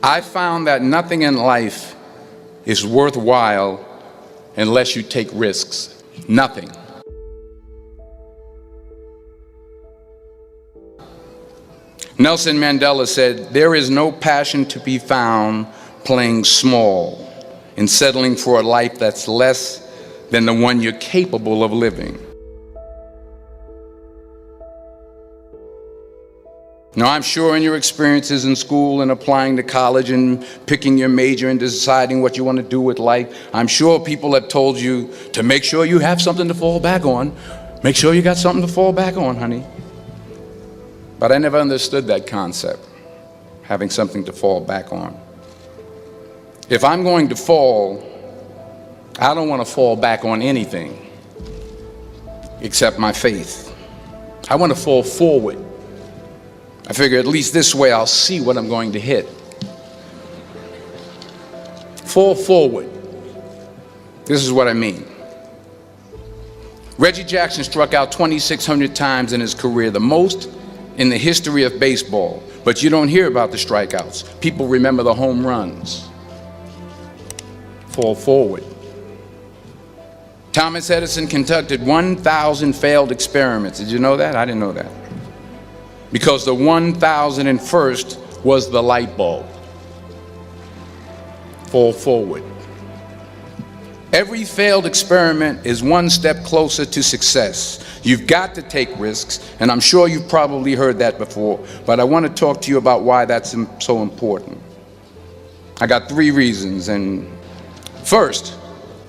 I found that nothing in life is worthwhile unless you take risks. Nothing. Nelson Mandela said, "There is no passion to be found playing small and settling for a life that's less than the one you're capable of living." Now, I'm sure in your experiences in school and applying to college and picking your major and deciding what you want to do with life, I'm sure people have told you to make sure you have something to fall back on. Make sure you got something to fall back on, honey. But I never understood that concept, having something to fall back on. If I'm going to fall, I don't want to fall back on anything except my faith. I want to fall forward. I figure at least this way I'll see what I'm going to hit. Fall forward. This is what I mean. Reggie Jackson struck out 2,600 times in his career, the most in the history of baseball. But you don't hear about the strikeouts. People remember the home runs. Fall forward. Thomas Edison conducted 1,000 failed experiments. Did you know that? I didn't know that. Because the 1,001st was the light bulb. Fall forward. Every failed experiment is one step closer to success. You've got to take risks, and I'm sure you've probably heard that before, but I want to talk to you about why that's so important. I got 3 reasons, and first,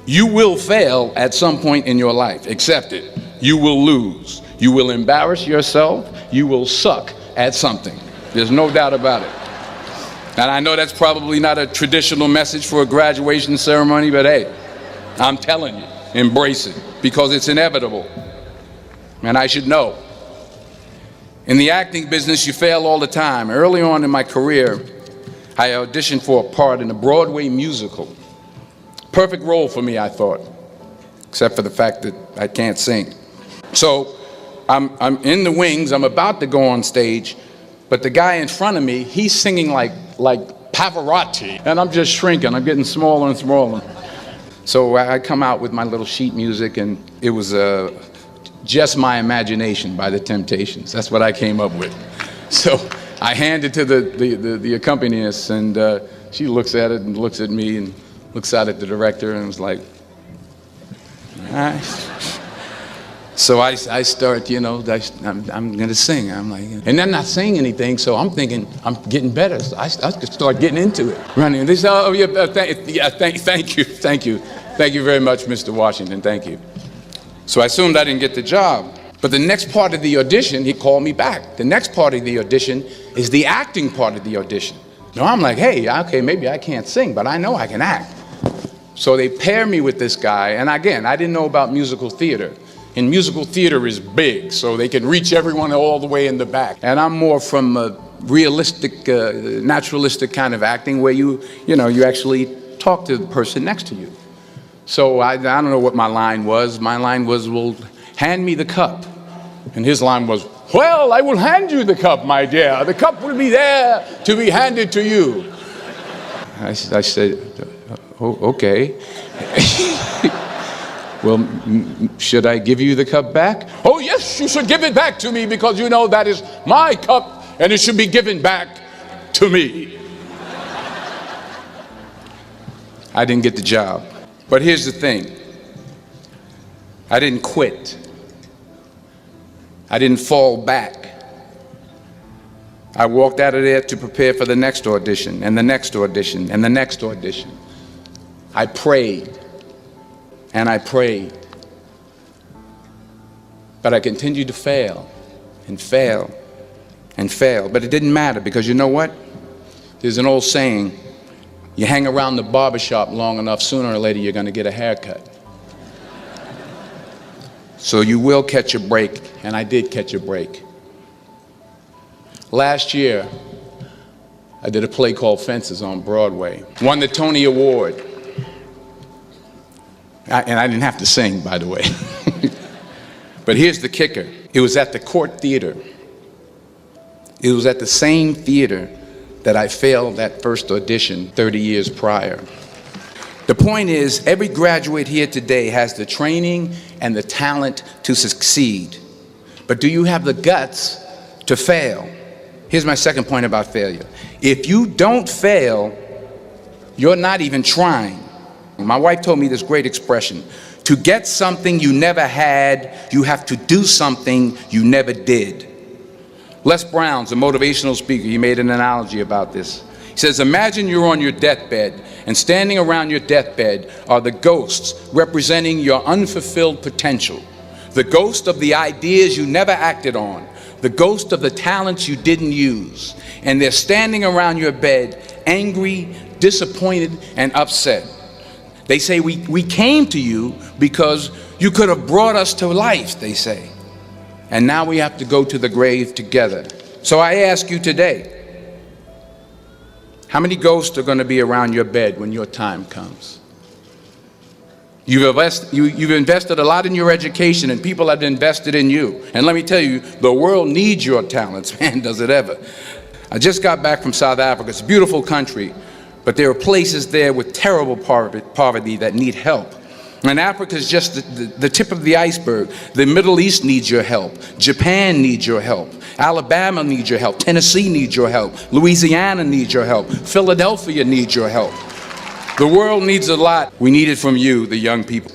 you will fail at some point in your life. Accept it. You will lose. You will embarrass yourself. You will suck at something. There's no doubt about it. And I know that's probably not a traditional message for a graduation ceremony, but hey, I'm telling you, embrace it, because it's inevitable. And I should know. In the acting business, you fail all the time. Early on in my career, I auditioned for a part in a Broadway musical. Perfect role for me, I thought, except for the fact that I can't sing. So I'm in the wings, I'm about to go on stage, but the guy in front of me, he's singing like Pavarotti, and I'm just shrinking, I'm getting smaller and smaller. So I come out with my little sheet music, and it was Just My Imagination by the Temptations. That's what I came up with. So I hand it to the accompanist, and she looks at it and looks at me and looks out at the director and was like, all right. So I start, you know, I'm going to sing. I'm like, and I'm not saying anything, so I'm thinking I'm getting better. So I start getting into it, running. And they say, oh, yeah, thank you. Thank you very much, Mr. Washington, thank you. So I assumed I didn't get the job. But the next part of the audition, he called me back. The next part of the audition is the acting part of the audition. Now I'm like, hey, okay, maybe I can't sing, but I know I can act. So they pair me with this guy, and again, I didn't know about musical theater. And musical theater is big, so they can reach everyone all the way in the back. And I'm more from a realistic, naturalistic kind of acting where you actually talk to the person next to you. So I don't know what my line was. My line was, well, hand me the cup. And his line was, well, I will hand you the cup, my dear. The cup will be there to be handed to you. I said, oh, okay. Well, should I give you the cup back? Oh, yes, you should give it back to me, because you know that is my cup and it should be given back to me. I didn't get the job. But here's the thing. I didn't quit. I didn't fall back. I walked out of there to prepare for the next audition, and the next audition, and the next audition. I prayed. And I prayed. But I continued to fail and fail and fail. But it didn't matter, because you know what? There's an old saying, you hang around the barbershop long enough, sooner or later you're going to get a haircut. So you will catch a break, and I did catch a break. Last year, I did a play called Fences on Broadway. Won the Tony Award. And I didn't have to sing, by the way. But here's the kicker. It was at the Court Theater. It was at the same theater that I failed that first audition 30 years prior. The point is, every graduate here today has the training and the talent to succeed. But do you have the guts to fail? Here's my second point about failure. If you don't fail, you're not even trying. My wife told me this great expression: to get something you never had, you have to do something you never did. Les Brown's a motivational speaker. He made an analogy about this. He says, imagine you're on your deathbed, and standing around your deathbed are the ghosts representing your unfulfilled potential. The ghost of the ideas you never acted on, the ghost of the talents you didn't use. And they're standing around your bed, angry, disappointed, and upset. They say, we came to you because you could have brought us to life, they say. And now we have to go to the grave together. So I ask you today, how many ghosts are going to be around your bed when your time comes? You've invested a lot in your education, and people have invested in you. And let me tell you, the world needs your talents, man, does it ever. I just got back from South Africa. It's a beautiful country, but there are places there with terrible poverty that need help. And Africa is just the tip of the iceberg. The Middle East needs your help. Japan needs your help. Alabama needs your help. Tennessee needs your help. Louisiana needs your help. Philadelphia needs your help. The world needs a lot. We need it from you, the young people.